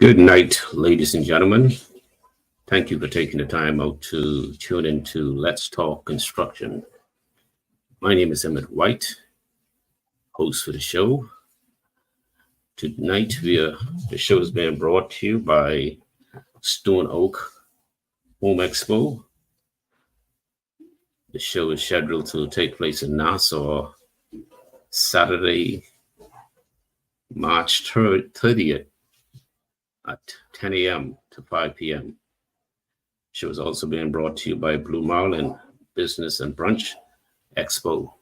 Good night, ladies and gentlemen. Thank you for taking the time out to tune into Let's Talk Construction. My name is Emmett White, host for the show. Tonight, the show is being brought to you by Stone Oak Home Expo. The show is scheduled to take place in Nassau Saturday, March 30th at 10 a.m. to 5 p.m. Show is also being brought to you by Blue Marlin Business and Brunch Expo.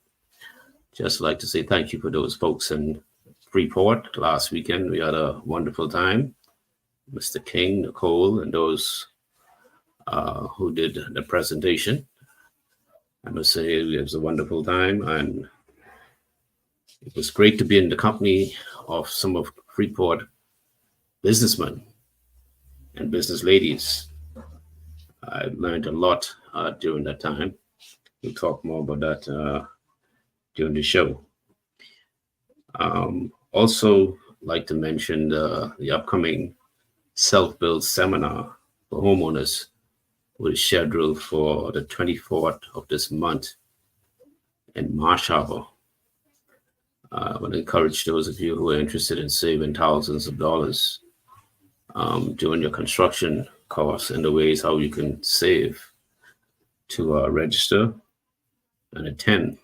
Just like to say thank you for those folks in Freeport. Last weekend, we had a wonderful time. Mr. King, Nicole, and those who did the presentation. I must say it was a wonderful time, and it was great to be in the company of some of Freeport businessmen and business ladies. I learned a lot during that time. We'll talk more about that during the show. Also, like to mention the upcoming self-build seminar for homeowners, which is scheduled for the 24th of this month in Marsh Harbor. I would encourage those of you who are interested in saving thousands of dollars during your construction costs and the ways how you can save to register and attend,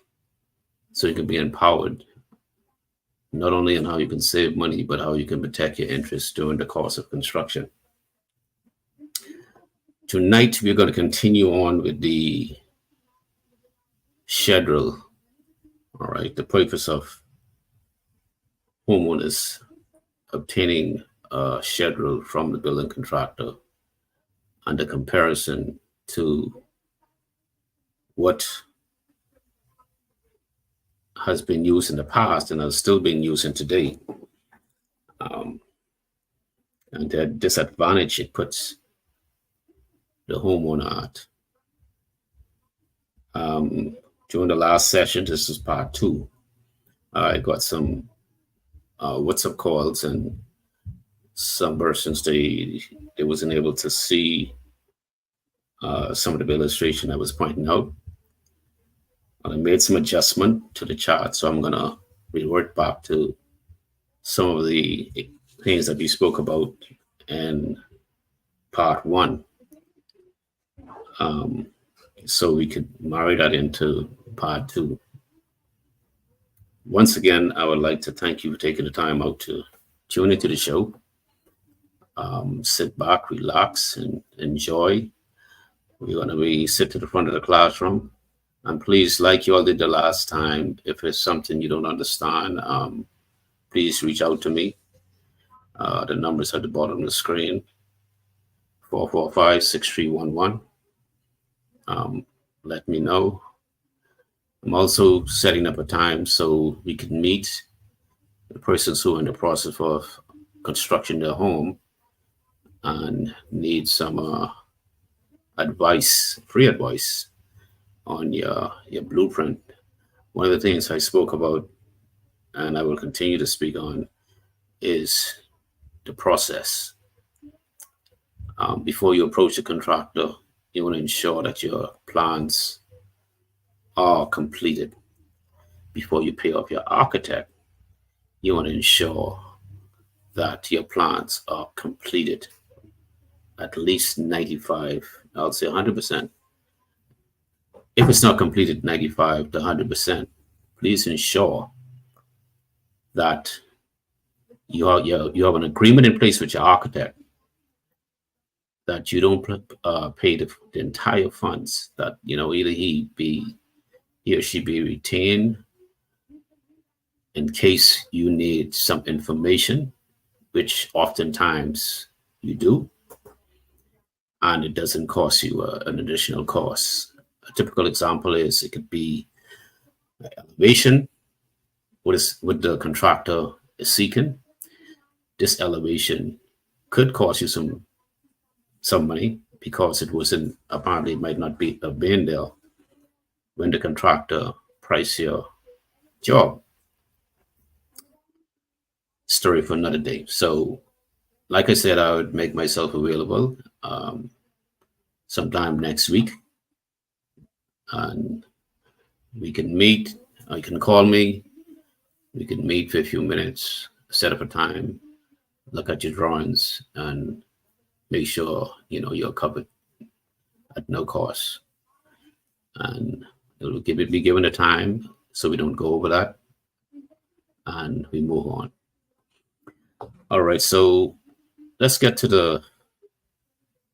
so you can be empowered not only on how you can save money, but how you can protect your interests during the course of construction. Tonight, we're going to continue on with the schedule. All right, the purpose of homeowners obtaining a schedule from the building contractor and the comparison to what has been used in the past and is still being used in today, and the disadvantage it puts the homeowner at. During the last session, this is part 2. I got some WhatsApp calls, and some persons they wasn't able to see some of the illustration I was pointing out. I made some adjustment to the chart, so I'm gonna revert back to some of the things that we spoke about in part 1, so we could marry that into part 2. Once again, I would like to thank you for taking the time out to tune into the show. Sit back, relax, and enjoy. We're going to be sit to the front of the classroom. And please, like you all did the last time, if it's something you don't understand, please reach out to me. The number's at the bottom of the screen, 445-6311. Let me know. I'm also setting up a time so we can meet the persons who are in the process of constructing their home and need some advice, free advice on your blueprint. One of the things I spoke about, and I will continue to speak on, is the process. Before you approach a contractor, you want to ensure that your plans are completed. Before you pay off your architect, you want to ensure that your plans are completed. At least 95, I'll say 100%. If it's not completed 95 to 100%, please ensure that you have an agreement in place with your architect that you don't pay the entire funds, that either he or she be retained in case you need some information, which oftentimes you do, and it doesn't cost you an additional cost. A typical example is it could be elevation, what the contractor is seeking. This elevation could cost you some money because it wasn't, apparently it might not be been there when the contractor priced your job. Story for another day. So like I said, I would make myself available sometime next week, and we can meet. You can call me. We can meet for a few minutes, set up a time, look at your drawings, and make sure you're covered at no cost. And be given a time so we don't go over that, and we move on. All right, so let's get to the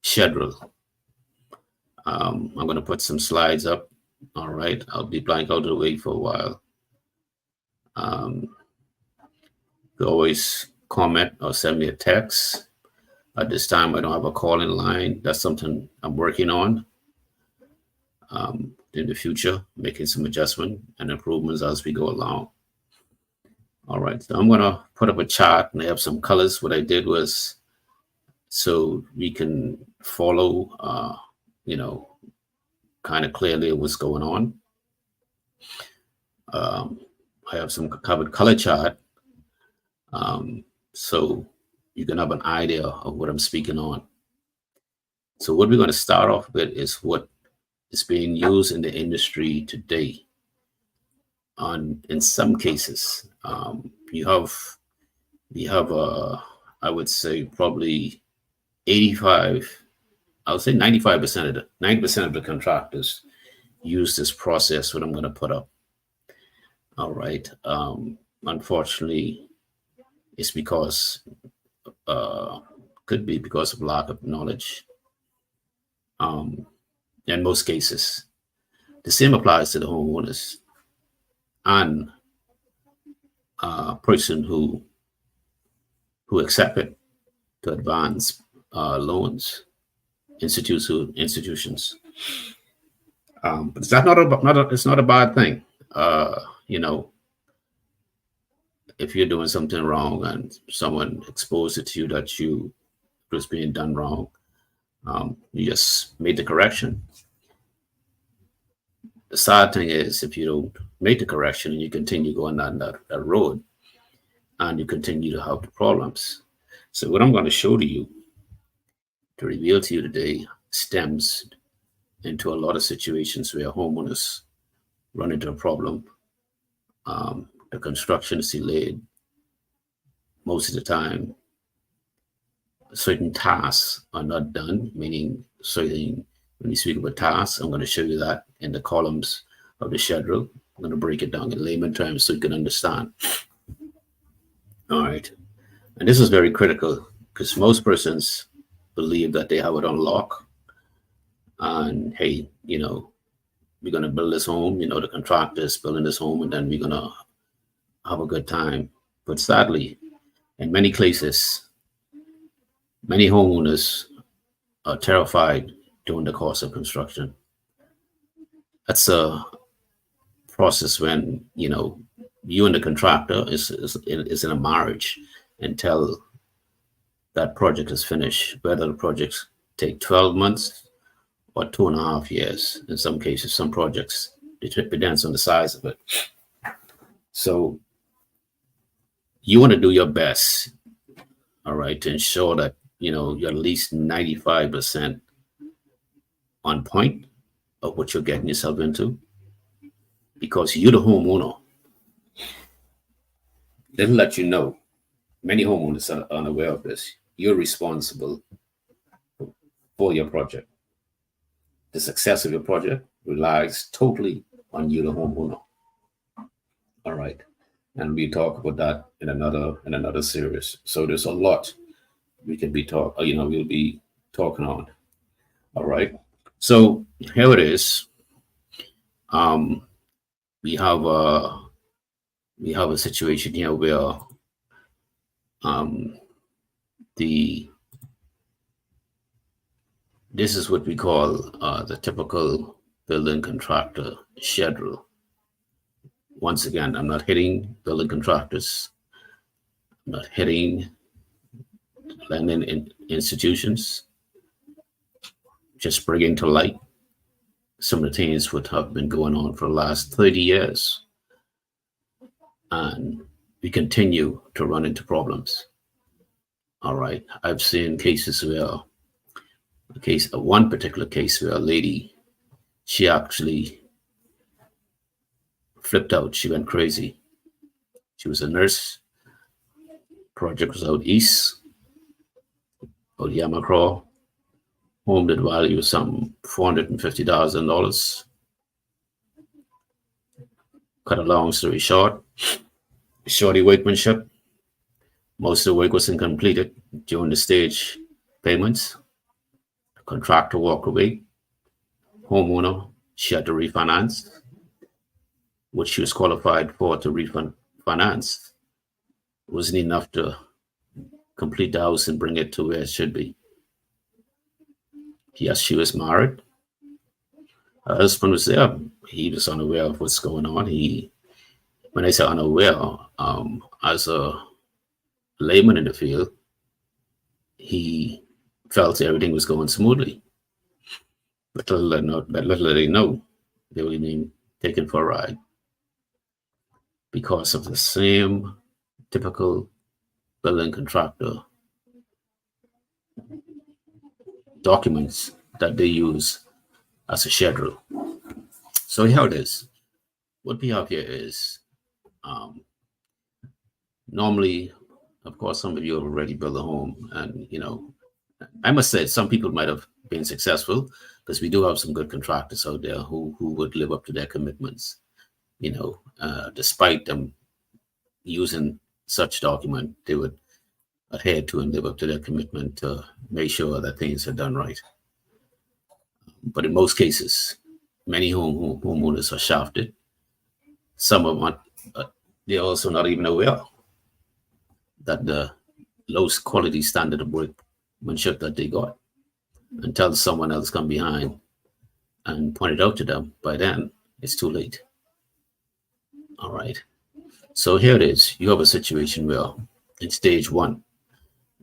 schedule. I'm going to put some slides up. All right, I'll be blank out of the way for a while. You always comment or send me a text. At this time, I don't have a call-in line. That's something I'm working on in the future, making some adjustment and improvements as we go along. All right, so I'm going to put up a chart, and I have some colors. What I did was so we can follow, kind of clearly what's going on. I have some covered color chart, so you can have an idea of what I'm speaking on. So what we're going to start off with is what is being used in the industry today. In some cases, we have I would say probably 85, I would say 95% of 90% of the contractors use this process, what I'm going to put up. All right. Unfortunately, it's because could be because of lack of knowledge. In most cases, the same applies to the homeowners and person who accepted to advance loans, institutions. But it's it's not a bad thing. If you're doing something wrong and someone exposed it to you that you was being done wrong, you just made the correction. The sad thing is if you don't make the correction and you continue going down that road and you continue to have the problems. So what I'm going to show to you, to reveal to you today, stems into a lot of situations where homeowners run into a problem. The construction is delayed. Most of the time, certain tasks are not done, meaning when we speak about tasks, I'm going to show you that in the columns of the schedule. I'm going to break it down in layman terms so you can understand. All right. And this is very critical because most persons believe that they have it on lock. And hey, we're going to build this home, the contractor is building this home, and then we're going to have a good time. But sadly, in many cases, many homeowners are terrified during the course of construction. That's a process when, you and the contractor is in a marriage until that project is finished, whether the projects take 12 months or 2.5 years. In some cases, some projects, it depends on the size of it. So you want to do your best, all right, to ensure that, you're at least 95% on point of what you're getting yourself into, because you're the homeowner. Let me let you know, many homeowners are unaware of this. You're responsible for your project. The success of your project relies totally on you, the homeowner. All right. And we talk about that in another series. So there's a lot we can be we'll be talking on. All right. So here it is. We have a situation here where this is what we call the typical building contractor schedule. Once again, I'm not hitting building contractors. I'm not hitting lending institutions. Just bringing to light some of the things that have been going on for the last 30 years. And we continue to run into problems. All right. I've seen cases where one particular case where a lady, she actually flipped out. She went crazy. She was a nurse. Project was out east, out Yamacraw. Home that value some $450,000. Cut a long story short, shorty workmanship. Most of the work wasn't completed during the stage payments. The contractor walked away. Homeowner, she had to refinance, which she was qualified for to refinance. It wasn't enough to complete the house and bring it to where it should be. Yes, she was married. Her husband was there. He was unaware of what's going on. When I say unaware, as a layman in the field, he felt everything was going smoothly. But little did they know, they were being taken for a ride because of the same typical building contractor documents that they use as a schedule. So here it is. What we have here is normally, of course, some of you have already built a home, and I must say some people might have been successful because we do have some good contractors out there who would live up to their commitments, despite them using such document, they would adhere to and live up to their commitment to make sure that things are done right. But in most cases, many homeowners are shafted. Some of them, they're also not even aware that the lowest quality standard of workmanship that they got until someone else come behind and point it out to them. By then, it's too late. All right. So here it is. You have a situation where in stage one,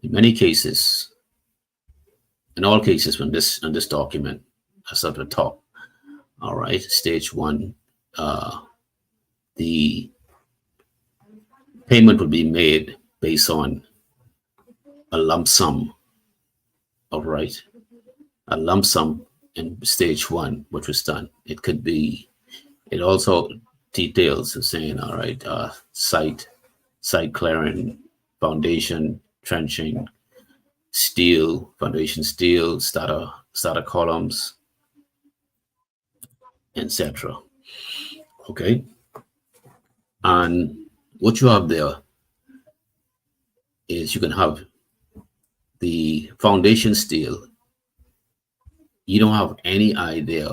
in many cases, in all cases, when this document is at the top, all right, stage one, the payment would be made based on a lump sum, all right, a lump sum in stage one, which was done. It also details of saying, all right, site clearing, foundation, trenching, steel, foundation steel, starter columns, etc. Okay. And what you have there is you can have the foundation steel. You don't have any idea.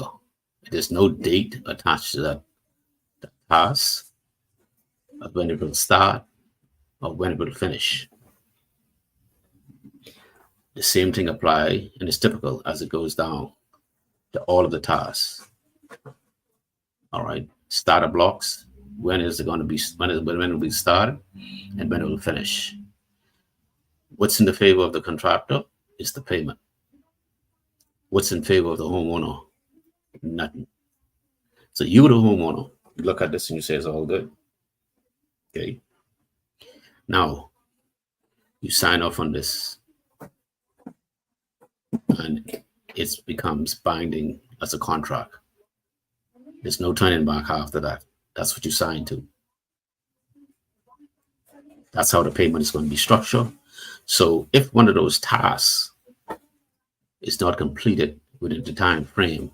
There's no date attached to that task of when it will start or when it will finish. The same thing apply, and it's typical as it goes down to all of the tasks. All right, starter blocks. When is it going to be? When it will be started, and when it will finish. What's in the favor of the contractor is the payment. What's in favor of the homeowner? Nothing. So you, the homeowner, you look at this and you say it's all good. Okay. Now you sign off on this, and it becomes binding as a contract. There's no turning back after that. That's what you signed to. That's how the payment is going to be structured. So if one of those tasks is not completed within the time frame,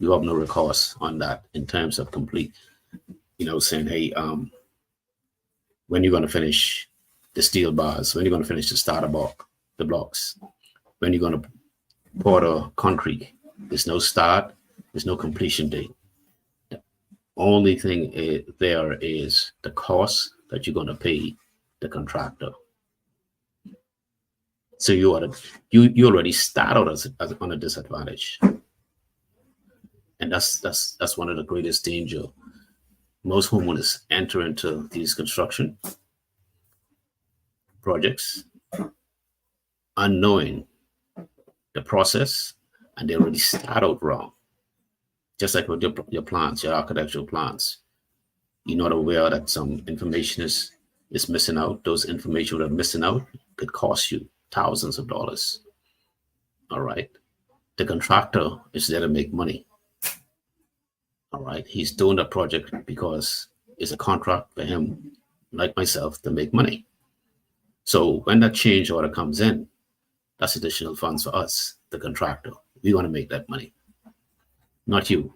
you have no recourse on that in terms of complete, saying, hey, when you're going to finish the steel bars, when you're going to finish the starter block, the blocks, when you're going to pour the concrete. There's no start, there's no completion date. The only thing there is the cost that you're going to pay the contractor. So you already start out as on a disadvantage, and that's one of the greatest danger. Most homeowners enter into these construction projects unknowing the process, and they already start out wrong. Just like with your plans, your architectural plans, you're not aware that some information is missing out. Those information that are missing out, could cost you thousands of dollars. All right. The contractor is there to make money. All right. He's doing the project because it's a contract for him, like myself, to make money. So when that change order comes in, that's additional funds for us, the contractor. We want to make that money, not you.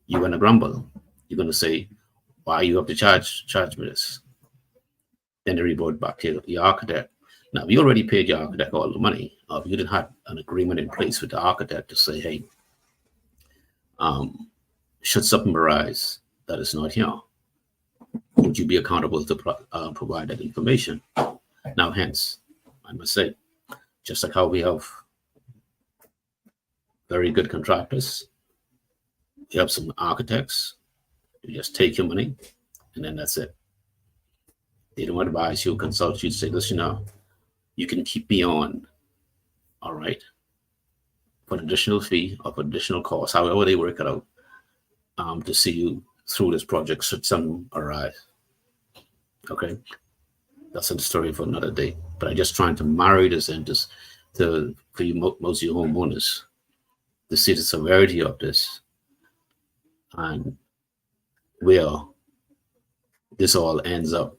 You're going to grumble. You're going to say, why you have to charge me this? Then they report back to your architect. Now, if you already paid your architect all the money, or if you didn't have an agreement in place with the architect to say, hey, should something arise that is not here, would you be accountable to provide that information? Now, hence, I must say, just like how we have very good contractors, you have some architects, you just take your money, and then that's it. They don't advise you, consult you, say, listen, you can keep me on, all right, for an additional fee or for additional cost, however they work it out, to see you through this project should something arise. Okay, that's a story for another day. But I'm just trying to marry this in just for you, most of you homeowners, to see the severity of this and where this all ends up,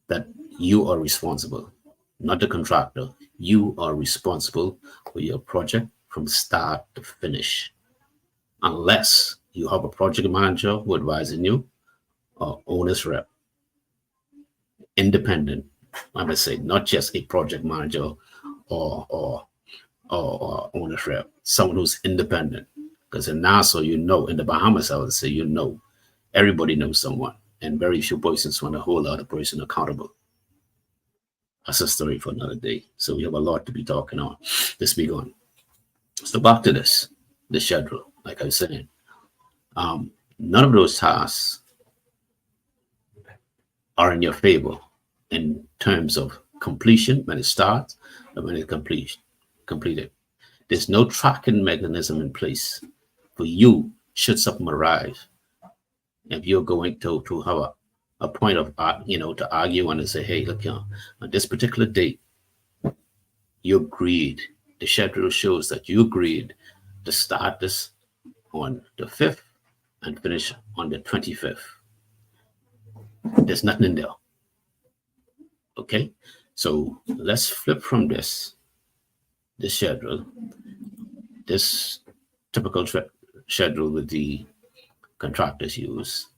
that you are responsible, not the contractor. You are responsible for your project from start to finish, unless you have a project manager who advising you or owner's rep, independent. I must say, not just a project manager or owner's rep, someone who's independent. Because in Nassau, in the Bahamas, I would say, everybody knows someone, and very few persons want to hold other person accountable. That's a story for another day. So we have a lot to be talking on this week on. So back to the schedule. Like I was saying, none of those tasks are in your favor in terms of completion when it starts and when it completed. There's no tracking mechanism in place for you should something arrive. If you're going to have a point of, to argue and say, hey, look, on this particular date, you agreed. The schedule shows that you agreed to start this on the 5th and finish on the 25th. There's nothing in there. Okay, so let's flip from this schedule, this typical schedule with the contractors use,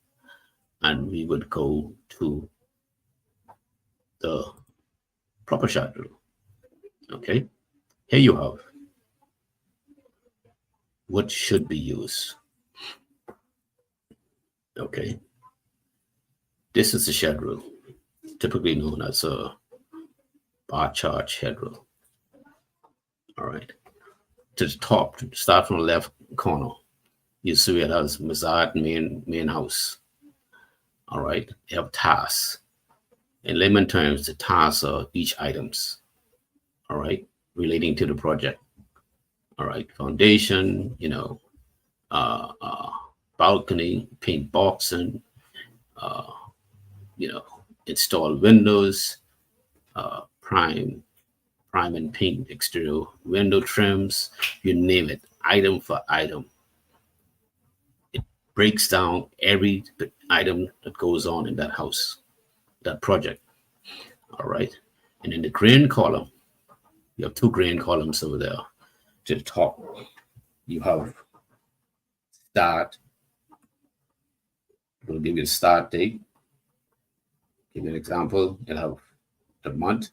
and we would go to the proper schedule. Okay, here you have what should be used. Okay, this is the schedule, typically known as a bar chart schedule. All right, to the top, start from the left corner, you see it as Mazad main house. All right, you have tasks. In layman terms, the tasks are each items. All right, relating to the project. All right, foundation, balcony, paint boxing, install windows, prime and paint exterior window trims, you name it, item for item. It breaks down every item that goes on in that house, that project. All right. And in the grain column, you have two grain columns over there. To the top, you have start. We'll give you a start date. Give you an example. You'll have the month.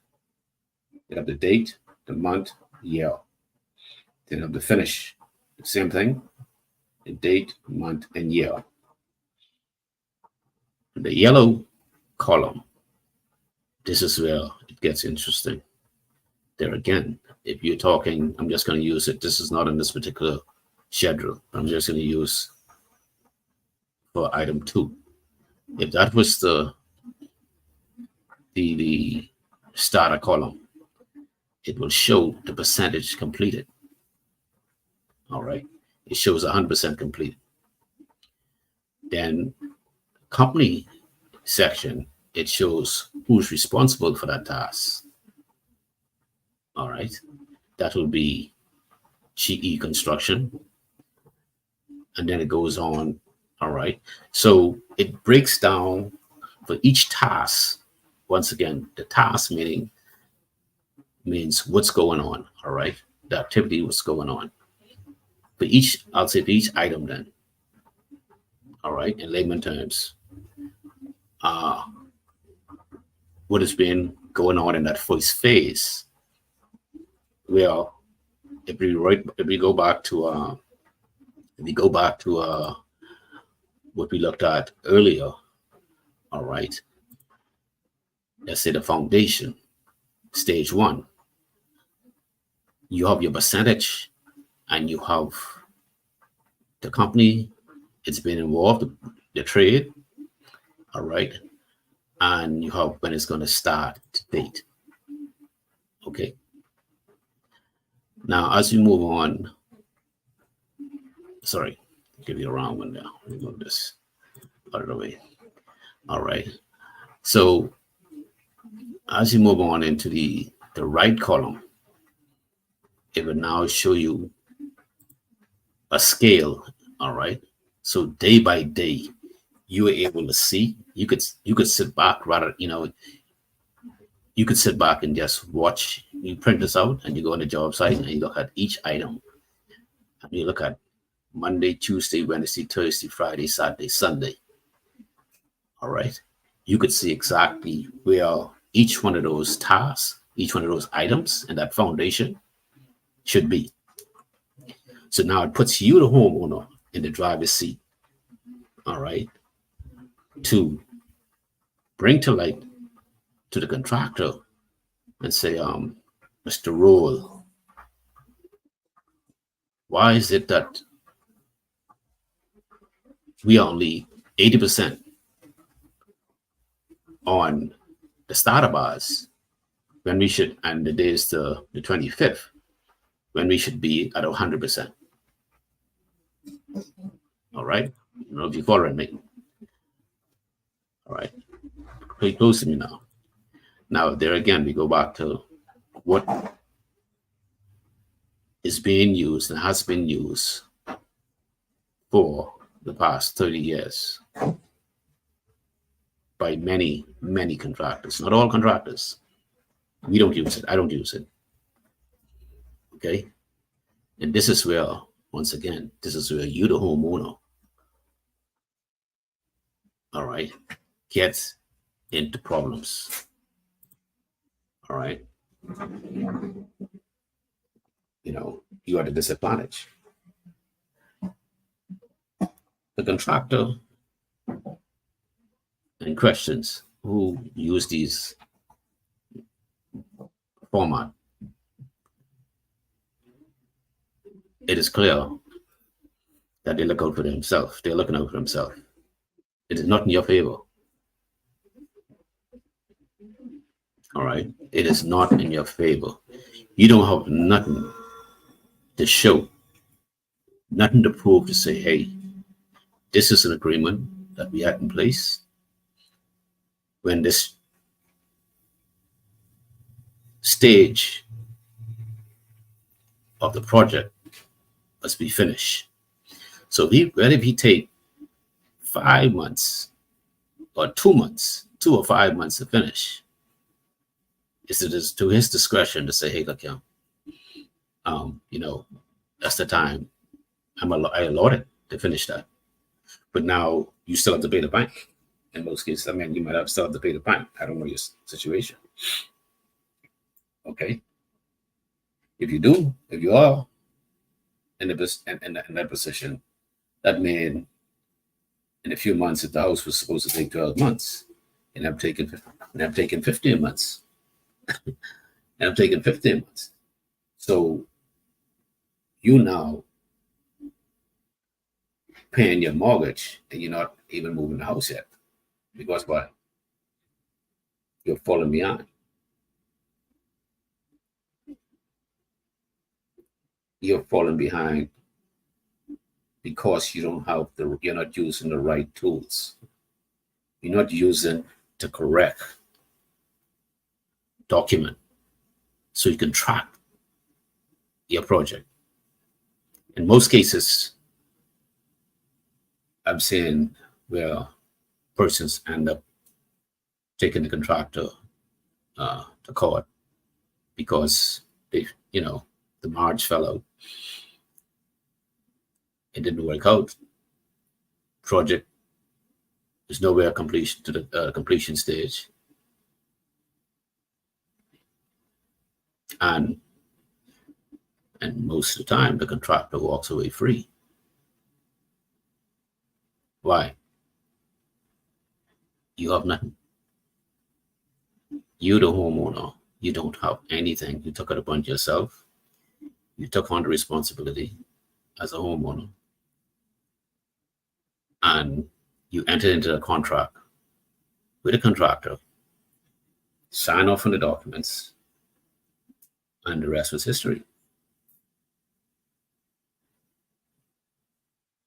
You have the date, the month, year. Then you have the finish. The same thing. The date, month, and year. The yellow column, this is where it gets interesting. There again, if you're talking, I'm just going to use it. This is not in this particular schedule. I'm just going to use for item 2. If that was the starter column, it will show the percentage completed. All right. It shows 100% completed. Then company section, it shows who's responsible for that task. All right. That will be GE Construction. And then it goes on. All right. So it breaks down for each task. Once again, the task means what's going on. All right. The activity, what's going on. For each, I'll say for each item then. All right. In layman terms, what has been going on in that first phase. Well, if we go back to what we looked at earlier, all right, let's say the foundation, stage one, you have your percentage and you have the company, it's been involved, the trade, all right, and you have when it's going to start date. Okay. Now, as you move on, sorry, give you a wrong one now. Let me move this out of the way. All right. So as you move on into the right column, it will now show you a scale. All right. So day by day, you are able to see. You could sit back rather, you could sit back and just watch. You print this out and you go on the job site and you look at each item. And you look at Monday, Tuesday, Wednesday, Thursday, Friday, Saturday, Sunday. All right. You could see exactly where each one of those tasks, each one of those items in that foundation should be. So now it puts you, the homeowner, in the driver's seat. All right. To bring to light to the contractor and say, Mr. Roll, why is it that we are only 80% on the starter bars when we should, and the day is the 25th, when we should be at 100%. All right. I don't know if you follow me. All right. Pay close to me now. Now, there again, we go back to what is being used and has been used for the past 30 years by many, many contractors. Not all contractors. We don't use it. I don't use it. Okay. And this is where, once again, this is where you, the homeowner, all right, gets into problems. All right. You are at a disadvantage. The contractor and questions who use these format, it is clear that they look out for themselves. They're looking out for themselves. It is not in your favor. All right. It is not in your favor. You don't have nothing to show, nothing to prove to say, hey, this is an agreement that we had in place when this stage of the project must be finished. So if he take 5 months or 2 months, 2 or 5 months to finish, it is to his discretion to say, hey, look, that's the time I allowed it to finish that. But now you still have to pay the bank. In most cases, you might still have to pay the bank. I don't know your situation. Okay. If you are in that position, that means in a few months, if the house was supposed to take 12 months, and I'm taking 15 months. And I'm taking 15 months. So you now paying your mortgage and you're not even moving the house yet. Because what? You're falling behind. You're falling behind because you're not using the right tools. You're not using the correct document. so you can track your project. In most cases, I'm seeing where persons end up taking the contractor to court because they, the marriage fell out. It didn't work out. Project is nowhere completion to the completion stage, and most of the time the contractor walks away free. Why? You have nothing. You, the homeowner, you don't have anything. You took it upon yourself. You took on the responsibility as a homeowner, and you entered into a contract with a contractor, sign off on the documents, and the rest was history.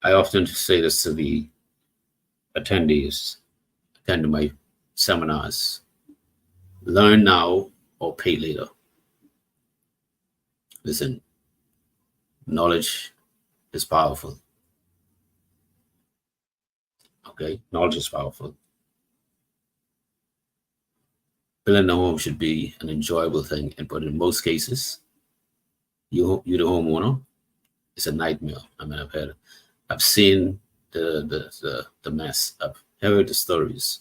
I often say this to the attendees attend to my seminars: learn now or pay later. Listen, knowledge is powerful. Okay, knowledge is powerful. Building a home should be an enjoyable thing, but in most cases, you the homeowner, it's a nightmare. I mean, I've seen the mess. I've heard the stories.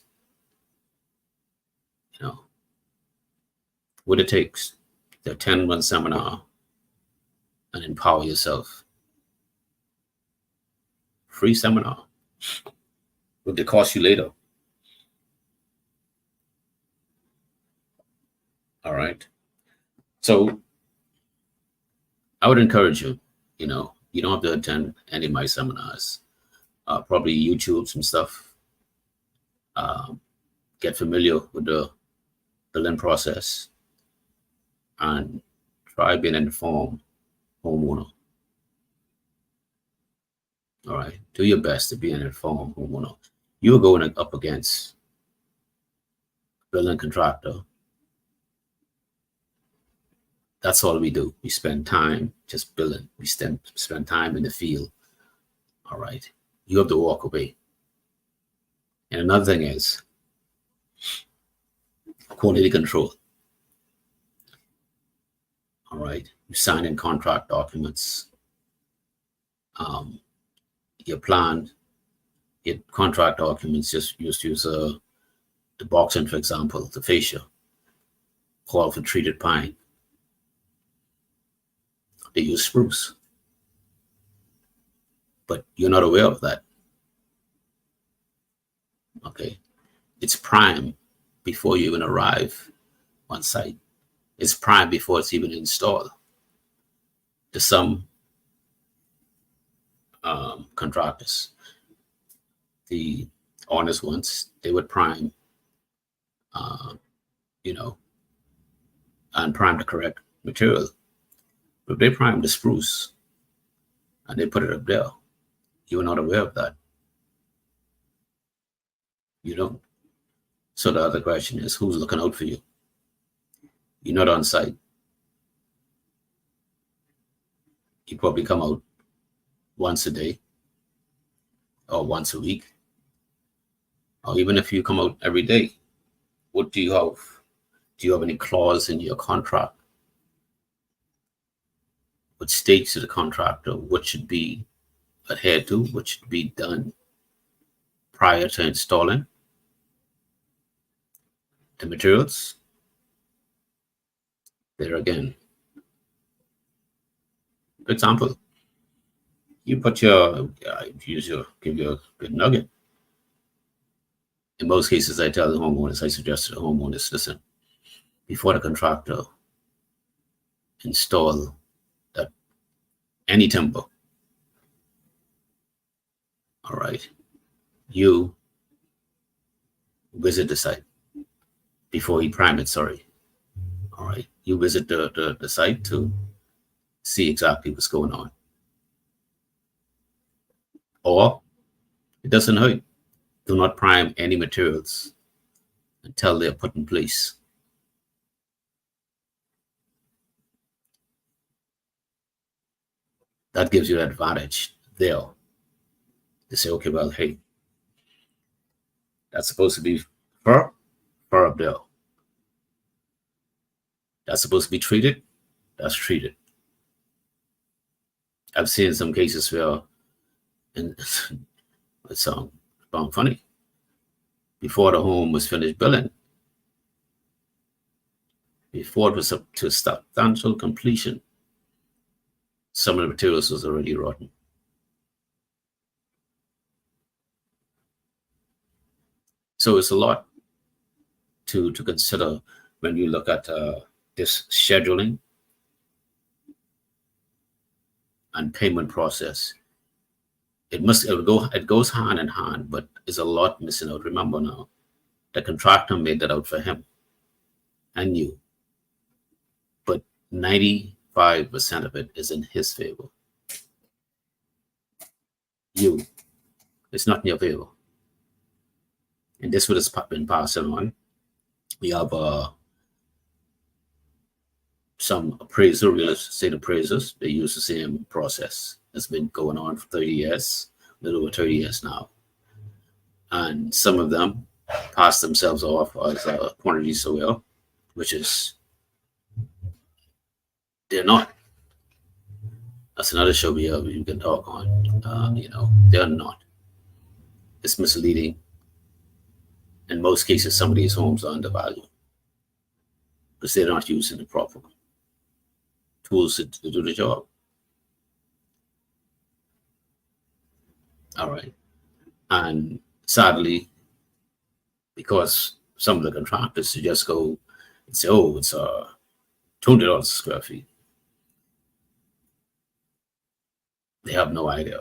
What it takes to attend one seminar and empower yourself. Free seminar. What they cost you later. All right. So I would encourage you, you don't have to attend any of my seminars. Probably YouTube some stuff. Get familiar with the building process and try being an informed homeowner. All right. Do your best to be an informed homeowner. You're going up against a building contractor. That's all we do. We spend time just building. We spend time in the field. All right. You have to walk away. And another thing is quality control. All right. You sign in contract documents. Your plan, your contract documents just use the boxing, for example, the fascia, call for treated pine. They use spruce. But you're not aware of that. Okay. It's prime before you even arrive on site. It's prime before it's even installed. To some contractors, the honest ones, they would prime, and prime the correct material. But if they prime the spruce and they put it up there, you're not aware of that. You don't. So the other question is, who's looking out for you? You're not on site. You probably come out once a day or once a week. Or even if you come out every day, what do you have? Do you have any clause in your contract which states to the contractor what should be adhered to, what should be done prior to installing the materials? There again, for example, you put give you a good nugget. In most cases, I tell the homeowners, I suggest to the homeowners, listen, before the contractor install any timber, all right, you visit the site before he prime it, sorry. All right, you visit the site to see exactly what's going on. Or it doesn't hurt. Do not prime any materials until they're put in place. That gives you an advantage there to say, okay, well, hey, that's supposed to be fur up there. That's supposed to be treated, that's treated. I've seen some cases where, and it sounds funny, before the home was finished building, before it was up to substantial completion, some of the materials was already rotten. So it's a lot to consider when you look at this scheduling and payment process. It goes hand in hand, but there's a lot missing out. Remember now, the contractor made that out for him and you, but 95% of it is in his favor. You, it's not in your favor. And this would have been passed on. We have some appraiser, real estate appraisers, they use the same process. It's been going on for 30 years, a little over 30 years now. And some of them pass themselves off as a quantity surveyor, which is, they're not. That's another show we can talk on. They're not. It's misleading. In most cases, some of these homes are undervalued because they're not using the proper tools to do the job. All right. And sadly, because some of the contractors just go and say, oh, it's $200 a square feet. They have no idea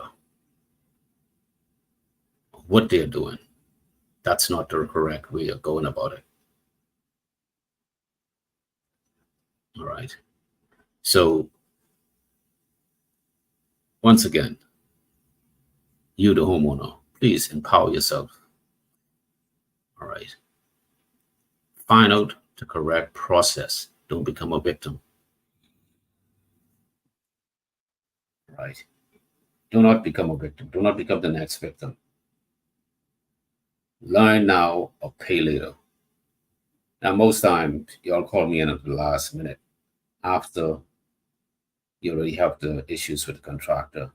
what they're doing. That's not the correct way of going about it. All right. So once again, you, the homeowner, please empower yourself. All right. Find out the correct process. Don't become a victim. All right. Do not become a victim. Do not become the next victim. Learn now or pay later. Now, most times, y'all call me in at the last minute after you already have the issues with the contractor.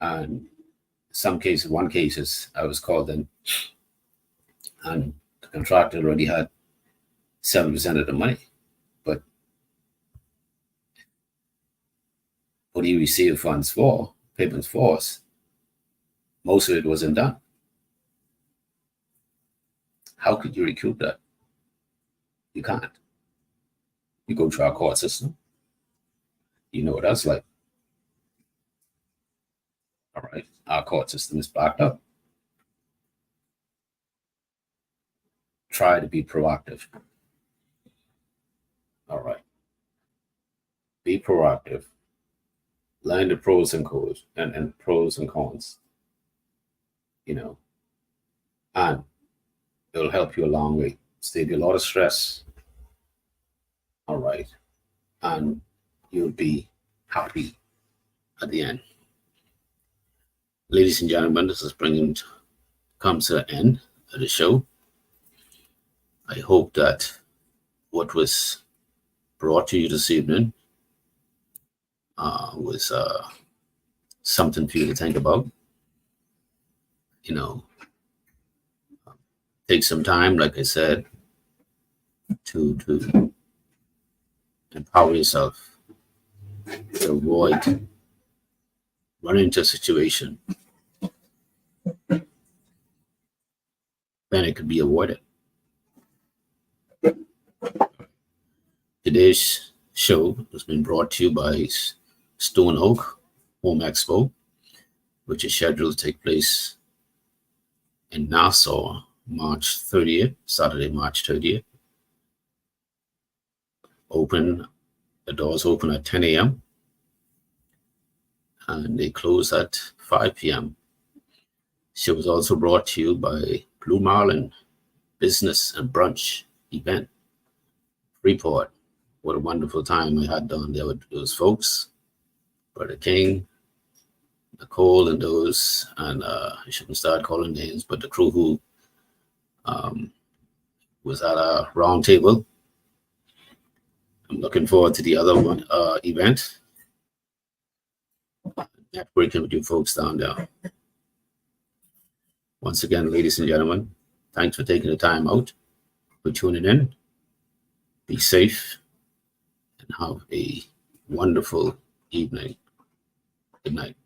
And some cases, one cases, I was called in and the contractor already had 7% of the money. But what he received funds for, payments for us, most of it wasn't done. How could you recoup that? You can't. You go through our court system. You know what that's like. All right. Our court system is backed up. Try to be proactive. All right. Be proactive. Learn the pros and cons and pros and cons. And it'll help you a long way. Save you a lot of stress. All right. And you'll be happy at the end. Ladies and gentlemen, this is comes to the end of the show. I hope that what was brought to you this evening was something for you to think about. Take some time, like I said, to empower yourself to avoid running into a situation when it could be avoided. Today's show has been brought to you by Stone Oak Home Expo, which is scheduled to take place in Nassau, March 30th, Saturday, March 30th. The doors open at 10 a.m. and they close at 5 p.m. She was also brought to you by Blue Marlin Business and Brunch event, Freeport. What a wonderful time I had down there with those folks. Brother King, Nicole, and those, and I shouldn't start calling names, but the crew who was at a round table. I'm looking forward to the other one event. Networking with you folks down there. Once again, ladies and gentlemen, thanks for taking the time out, for tuning in. Be safe and have a wonderful evening. Good night.